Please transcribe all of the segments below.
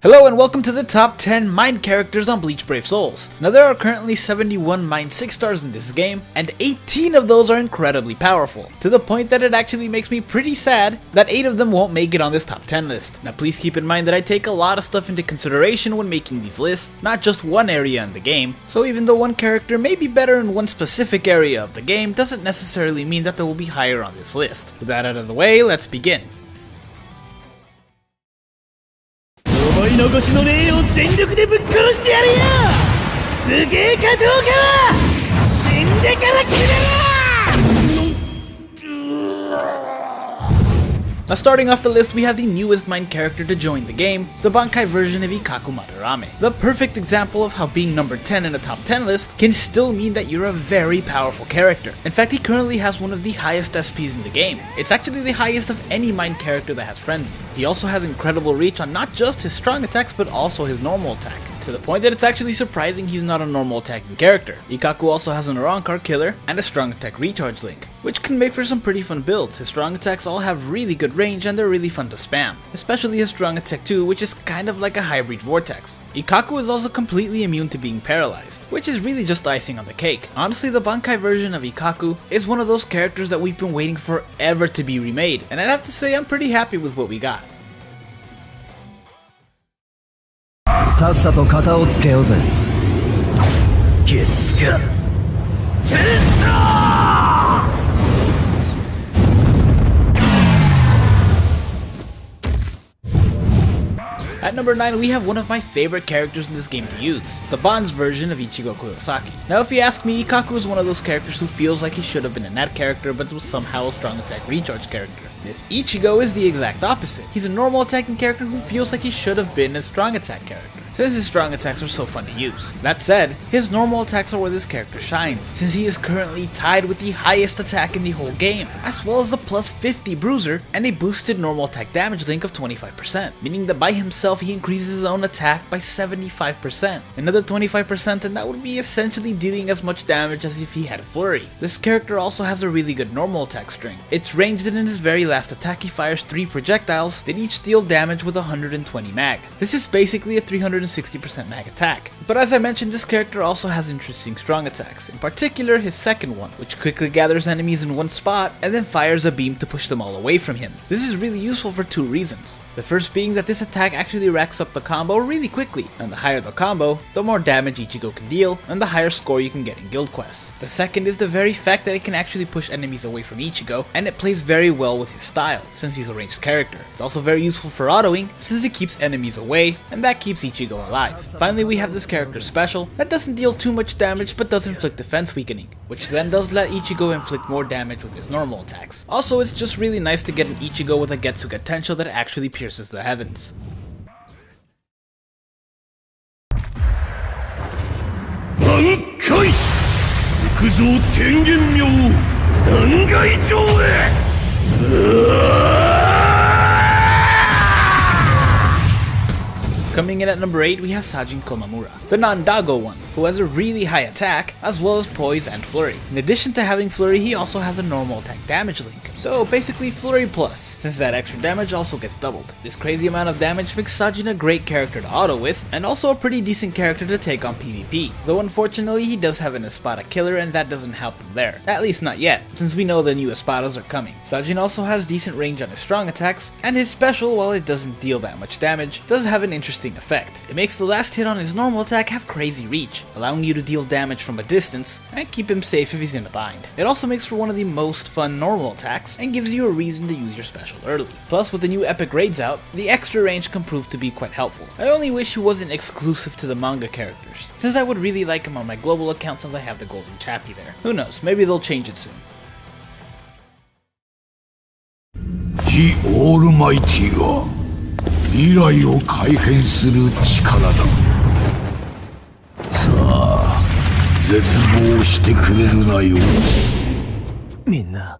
Hello and welcome to the top 10 Mind characters on Bleach Brave Souls. Now there are currently 71 Mind 6 stars in this game, and 18 of those are incredibly powerful, to the point that it actually makes me pretty sad that 8 of them won't make it on this top 10 list. Now please keep in mind that I take a lot of stuff into consideration when making these lists, not just one area in the game, so even though one character may be better in one specific area of the game, doesn't necessarily mean that they will be higher on this list. With that out of the way, let's begin. 思い残しの霊を全力でぶっ殺してやるよ。すげえかどうかは死んでから決めろ。 Now starting off the list, we have the newest Mind character to join the game, the Bankai version of Ikkaku Madarame. The perfect example of how being number 10 in a top 10 list can still mean that you're a very powerful character. In fact, he currently has one of the highest SPs in the game. It's actually the highest of any Mind character that has Frenzy. He also has incredible reach on not just his strong attacks but also his normal attack, to the point that it's actually surprising he's not a normal attacking character. Ikkaku also has an Arankar killer and a strong attack recharge link, which can make for some pretty fun builds. His strong attacks all have really good range and they're really fun to spam, especially his strong attack 2, which is kind of like a hybrid vortex. Ikkaku is also completely immune to being paralyzed, which is really just icing on the cake. Honestly, the Bankai version of Ikkaku is one of those characters that we've been waiting forever to be remade, and I'd have to say I'm pretty happy with what we got. さっさと型をつけようぜ。月が出た。 At number 9, we have one of my favorite characters in this game to use, the Bonds version of Ichigo Kurosaki. Now if you ask me, Ikkaku is one of those characters who feels like he should have been a net character but was somehow a strong attack recharge character. This Ichigo is the exact opposite. He's a normal attacking character who feels like he should have been a strong attack character, since his strong attacks are so fun to use. That said, his normal attacks are where this character shines, since he is currently tied with the highest attack in the whole game, as well as a plus 50 bruiser and a boosted normal attack damage link of 25%, meaning that by himself he increases his own attack by 75%. Another 25% and that would be essentially dealing as much damage as if he had Flurry. This character also has a really good normal attack string. It's ranged and in his very last attack he fires 3 projectiles that each deal damage with 120 mag. This is basically a 360% mag attack. But as I mentioned, this character also has interesting strong attacks, in particular his second one, which quickly gathers enemies in one spot and then fires a beam to push them all away from him. This is really useful for 2 reasons. The first being that this attack actually racks up the combo really quickly, and the higher the combo, the more damage Ichigo can deal, and the higher score you can get in guild quests. The second is the very fact that it can actually push enemies away from Ichigo, and it plays very well with his style, since he's a ranged character. It's also very useful for autoing, since it keeps enemies away, and that keeps Ichigo alive. Finally, we have this character's special, that doesn't deal too much damage but does inflict defense weakening, which then does let Ichigo inflict more damage with his normal attacks. Also, it's just really nice to get an Ichigo with a Getsuga Tensho that actually pierces the heavens. 挽回陸上天元明断崖城へ。 Coming in at number 8, we have Sajin Komamura, the Nandago one, who has a really high attack, as well as poise and flurry. In addition to having flurry, he also has a normal attack damage link, so basically flurry plus, since that extra damage also gets doubled. This crazy amount of damage makes Sajin a great character to auto with, and also a pretty decent character to take on PvP, though unfortunately he does have an Espada killer and that doesn't help him there, at least not yet, since we know the new Espadas are coming. Sajin also has decent range on his strong attacks, and his special, while it doesn't deal that much damage, does have an interesting effect. It makes the last hit on his normal attack have crazy reach, allowing you to deal damage from a distance and keep him safe if he's in a bind. It also makes for one of the most fun normal attacks and gives you a reason to use your special early. Plus, with the new epic raids out, the extra range can prove to be quite helpful. I only wish he wasn't exclusive to the manga characters, since I would really like him on my global account since I have the golden chappy there. Who knows, maybe they'll change it soon. The Almighty が未来を改変する力だ。さあ、絶望してくれるなよ。みんな。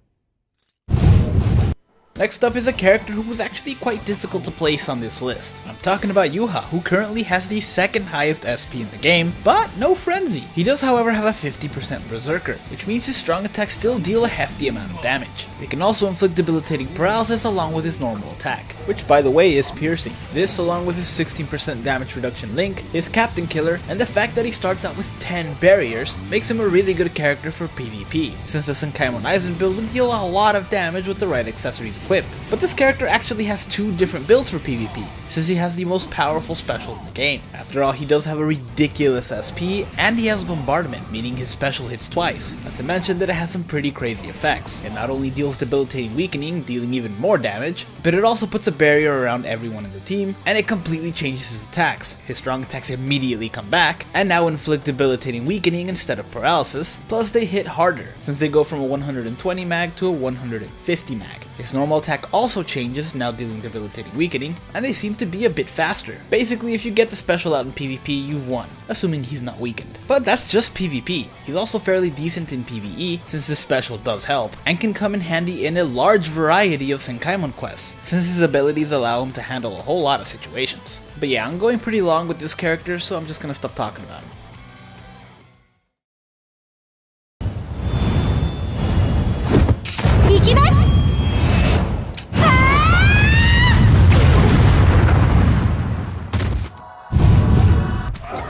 Next up is a character who was actually quite difficult to place on this list. I'm talking about Yuha, who currently has the second highest SP in the game, but no frenzy. He does however have a 50% berserker, which means his strong attacks still deal a hefty amount of damage. They can also inflict debilitating paralysis along with his normal attack, which by the way is piercing. This along with his 16% damage reduction link, his captain killer, and the fact that he starts out with 10 barriers makes him a really good character for PvP, since the Senkaimon Aizen build would deal a lot of damage with the right accessories equipped. But this character actually has two different builds for PvP, since he has the most powerful special in the game. After all, he does have a ridiculous SP, and he has bombardment, meaning his special hits twice, not to mention that it has some pretty crazy effects. It not only deals debilitating weakening, dealing even more damage, but it also puts a barrier around everyone in the team, and it completely changes his attacks. His strong attacks immediately come back, and now inflict debilitating weakening instead of paralysis, plus they hit harder, since they go from a 120 mag to a 150 mag. His normal attack also changes, now dealing debilitating weakening, and they seem to be a bit faster. Basically, if you get the special out in PvP, you've won, assuming he's not weakened. But that's just PvP. He's also fairly decent in PvE, since this special does help, and can come in handy in a large variety of Senkaimon quests, since his abilities allow him to handle a whole lot of situations. But yeah, I'm going pretty long with this character, so I'm just gonna stop talking about him.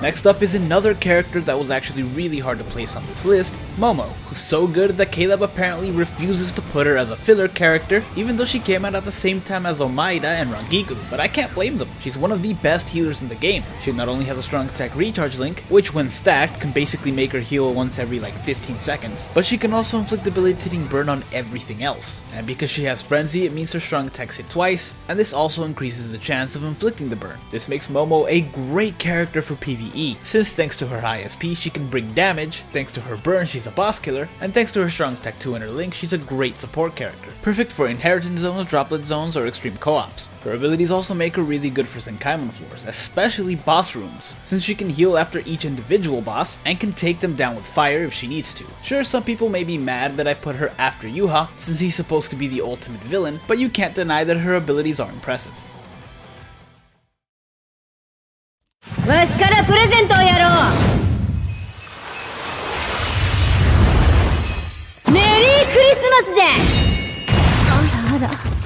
Next up is another character that was actually really hard to place on this list, Momo, who's so good that Caleb apparently refuses to put her as a filler character, even though she came out at the same time as Omaida and Rangiku, but I can't blame them. She's one of the best healers in the game. She not only has a strong attack recharge link, which when stacked can basically make her heal once every like 15 seconds, but she can also inflict debilitating burn on everything else. And because she has frenzy, it means her strong attacks hit twice, and this also increases the chance of inflicting the burn. This makes Momo a great character for PvE, since thanks to her high SP she can bring damage, thanks to her burn she's a boss killer, and thanks to her strong attack 2 and her link she's a great support character. Perfect for inheritance zones, droplet zones, or extreme co-ops. Her abilities also make her really good for Senkaimon floors, especially boss rooms, since she can heal after each individual boss and can take them down with fire if she needs to. Sure, some people may be mad that I put her after Yuha, since he's supposed to be the ultimate villain, but you can't deny that her abilities are impressive. わしからプレゼントをやろう。メリークリスマスじゃ。あらあら。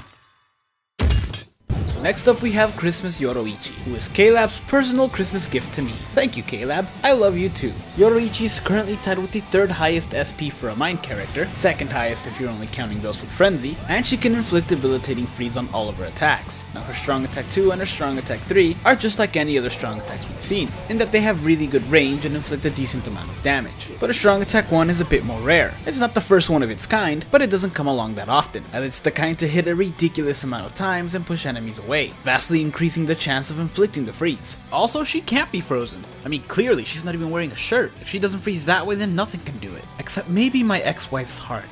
Next up we have Christmas Yoroichi, who is Caleb's personal Christmas gift to me. Thank you, Caleb. I love you too. Yoroichi is currently tied with the third highest SP for a mind character, second highest if you're only counting those with frenzy, and she can inflict debilitating freeze on all of her attacks. Now her strong attack 2 and her strong attack 3 are just like any other strong attacks we've seen, in that they have really good range and inflict a decent amount of damage. But her strong attack 1 is a bit more rare. It's not the first one of its kind, but it doesn't come along that often, and it's the kind to hit a ridiculous amount of times and push enemies away, vastly increasing the chance of inflicting the freeze. Also, she can't be frozen. I mean, clearly she's not even wearing a shirt. If she doesn't freeze that way, then nothing can do it. Except maybe my ex-wife's heart.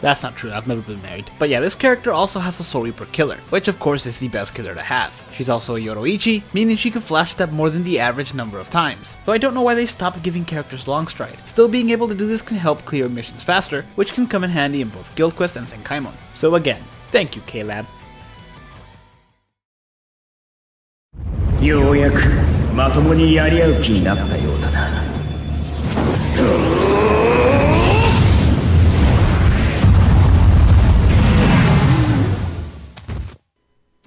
That's not true, I've never been married. But yeah, this character also has a Soul Reaper killer, which of course is the best killer to have. She's also a Yoroichi, meaning she can flash step more than the average number of times. Though I don't know why they stopped giving characters long stride. Still, being able to do this can help clear missions faster, which can come in handy in both Guild Quest and Senkaimon. So again, thank you, Caleb. ようやくまともにやり合う気になったようだな。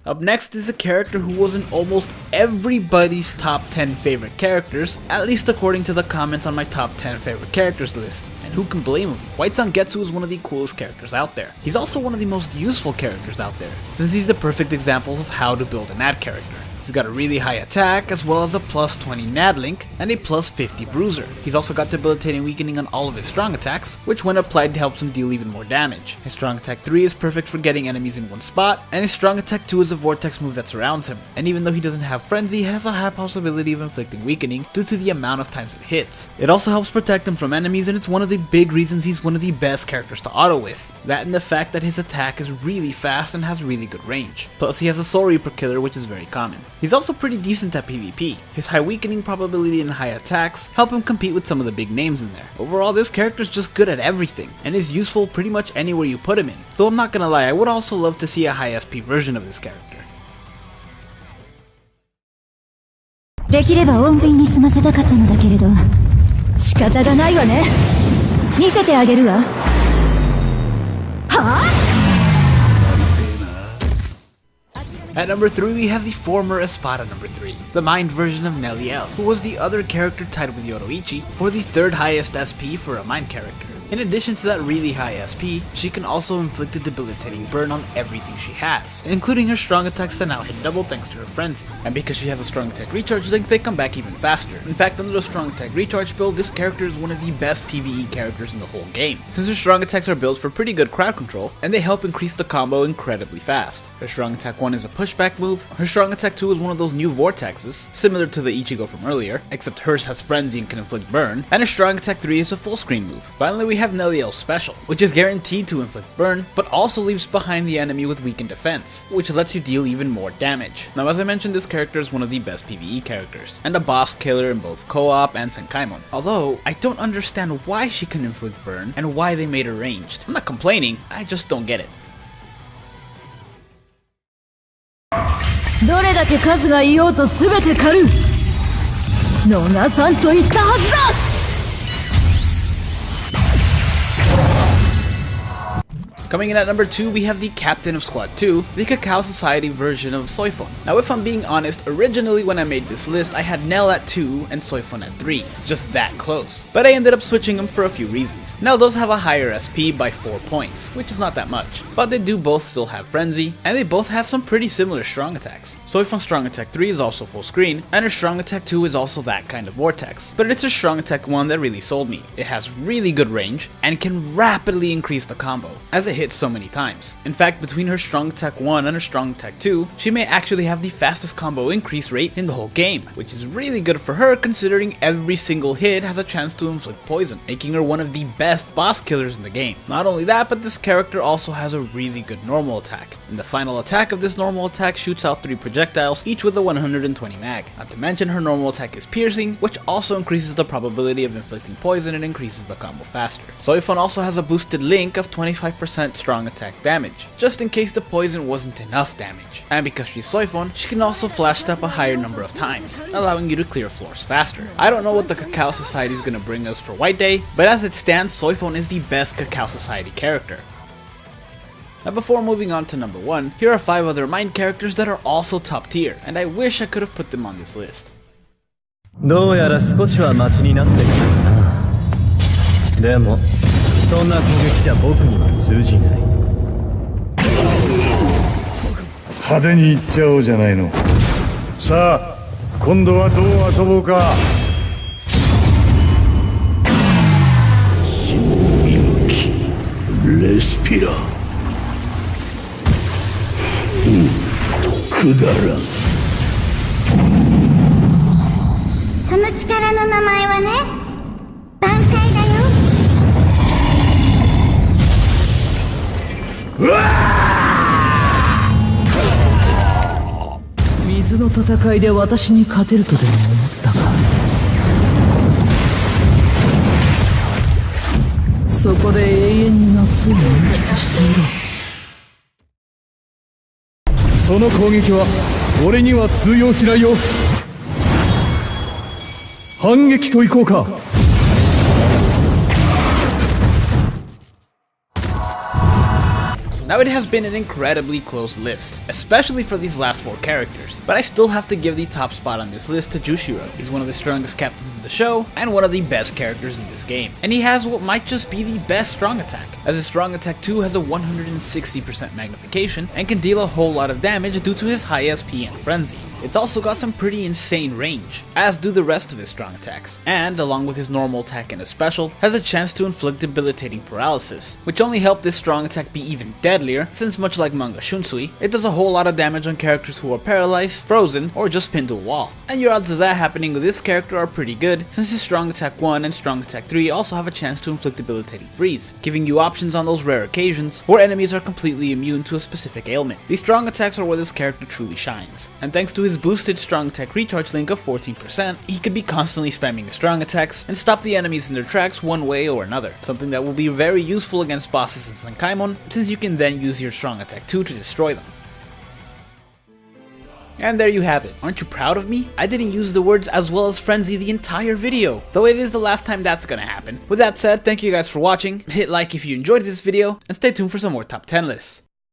Up next is a character who was in almost everybody's top 10 favorite characters, at least according to the comments on my top 10 favorite characters list. And who can blame him? White Zangetsu is one of the coolest characters out there. He's also one of the most useful characters out there, since he's the perfect example of how to build a NAD character. He's got a really high attack, as well as a plus 20 NAD link, and a plus 50 bruiser. He's also got debilitating weakening on all of his strong attacks, which when applied helps him deal even more damage. His strong attack 3 is perfect for getting enemies in one spot, and his strong attack 2 is a vortex move that surrounds him, and even though he doesn't have frenzy, he has a high possibility of inflicting weakening due to the amount of times it hits. It also helps protect him from enemies, and it's one of the big reasons he's one of the best characters to auto with. That and the fact that his attack is really fast and has really good range. Plus he has a Soul Reaper killer, which is very common. He's also pretty decent at PvP. His high weakening probability and high attacks help him compete with some of the big names in there. Overall, this character is just good at everything, and is useful pretty much anywhere you put him in. Though I'm not gonna lie, I would also love to see a high SP version of this character. できれば穏便に済ませたかったのだけれど仕方がないわね見せてあげるわはぁ At number 3 we have the former Espada number 3, the mind version of Neliel, who was the other character tied with Yoroichi for the third highest SP for a mind character. In addition to that really high SP, she can also inflict a debilitating burn on everything she has, including her strong attacks that now hit double thanks to her frenzy. And because she has a strong attack recharge link, they come back even faster. In fact, under the strong attack recharge build, this character is one of the best PvE characters in the whole game, since her strong attacks are built for pretty good crowd control, and they help increase the combo incredibly fast. Her strong attack 1 is a pushback move, her strong attack 2 is one of those new vortexes, similar to the Ichigo from earlier, except hers has frenzy and can inflict burn, and her strong attack 3 is a full screen move. Finally, we have Neliel's special, which is guaranteed to inflict burn, but also leaves behind the enemy with weakened defense, which lets you deal even more damage. Now, as I mentioned, this character is one of the best PvE characters, and a boss killer in both co-op and Senkaimon. Although, I don't understand why she can inflict burn, and why they made her ranged. I'm not complaining, I just don't get it. どれだけ数がいようと全て狩る逃さんと言ったはずだ Coming in at number 2, we have the Captain of Squad 2, the Cacao Society version of Soifon. Now, if I'm being honest, originally when I made this list, I had Nell at 2 and Soifon at 3. It's just that close. But I ended up switching them for a few reasons. Nell does have a higher SP by 4 points, which is not that much, but they do both still have Frenzy, and they both have some pretty similar strong attacks. Soifon's strong attack 3 is also full screen, and her strong attack 2 is also that kind of vortex. But it's her strong attack 1 that really sold me. It has really good range, and can rapidly increase the combo, as it hits so many times. In fact, between her strong attack 1 and her strong attack 2, she may actually have the fastest combo increase rate in the whole game, which is really good for her considering every single hit has a chance to inflict poison, making her one of the best boss killers in the game. Not only that, but this character also has a really good normal attack, and the final attack of this normal attack shoots out 3 projectiles, each with a 120 mag. Not to mention her normal attack is piercing, which also increases the probability of inflicting poison and increases the combo faster. Soifon also has a boosted link of 25% strong attack damage, just in case the poison wasn't enough damage. And because she's Soifon, she can also flash step a higher number of times, allowing you to clear floors faster. I don't know what the Cacao Society is going to bring us for White Day, but as it stands, Soifon is the best Cacao Society character. Now, before moving on to number 1, here are 5 other mind characters that are also top tier, and I wish I could have put them on this list. どうやら少しはマシになってきたな。でもそんな攻撃じゃ僕には通じない。派手にいっちゃおうじゃないの。さあ今度はどう遊ぼうか。下見向きレスピラくだらん。その力の名前はね、挽回だよ。水の戦いで私に勝てるとでも思ったか。そこで永遠に夏を満喫していろ。その攻撃は俺には通用しないよ。反撃といこうか。Now, it has been an incredibly close list, especially for these last 4 characters, but I still have to give the top spot on this list to Jushiro. He's one of the strongest captains of the show, and one of the best characters in this game. And he has what might just be the best strong attack, as his strong attack 2 has a 160% magnification, and can deal a whole lot of damage due to his high SP and frenzy. It's also got some pretty insane range, as do the rest of his strong attacks, and along with his normal attack and his special, has a chance to inflict debilitating paralysis, which only helped this strong attack be even deadlier, since much like manga Shunsui, it does a whole lot of damage on characters who are paralyzed, frozen, or just pinned to a wall. And your odds of that happening with this character are pretty good, since his strong attack 1 and strong attack 3 also have a chance to inflict debilitating freeze, giving you options on those rare occasions where enemies are completely immune to a specific ailment. These strong attacks are where this character truly shines, and thanks to his boosted strong attack recharge link of 14%, he could be constantly spamming his strong attacks and stop the enemies in their tracks one way or another, something that will be very useful against bosses in Senkaimon, since you can then use your strong attack 2 to destroy them. And there you have it. Aren't you proud of me? I didn't use the words as well as frenzy the entire video, though it is the last time that's gonna happen. With that said, thank you guys for watching, hit like if you enjoyed this video, and stay tuned for some more top 10 lists.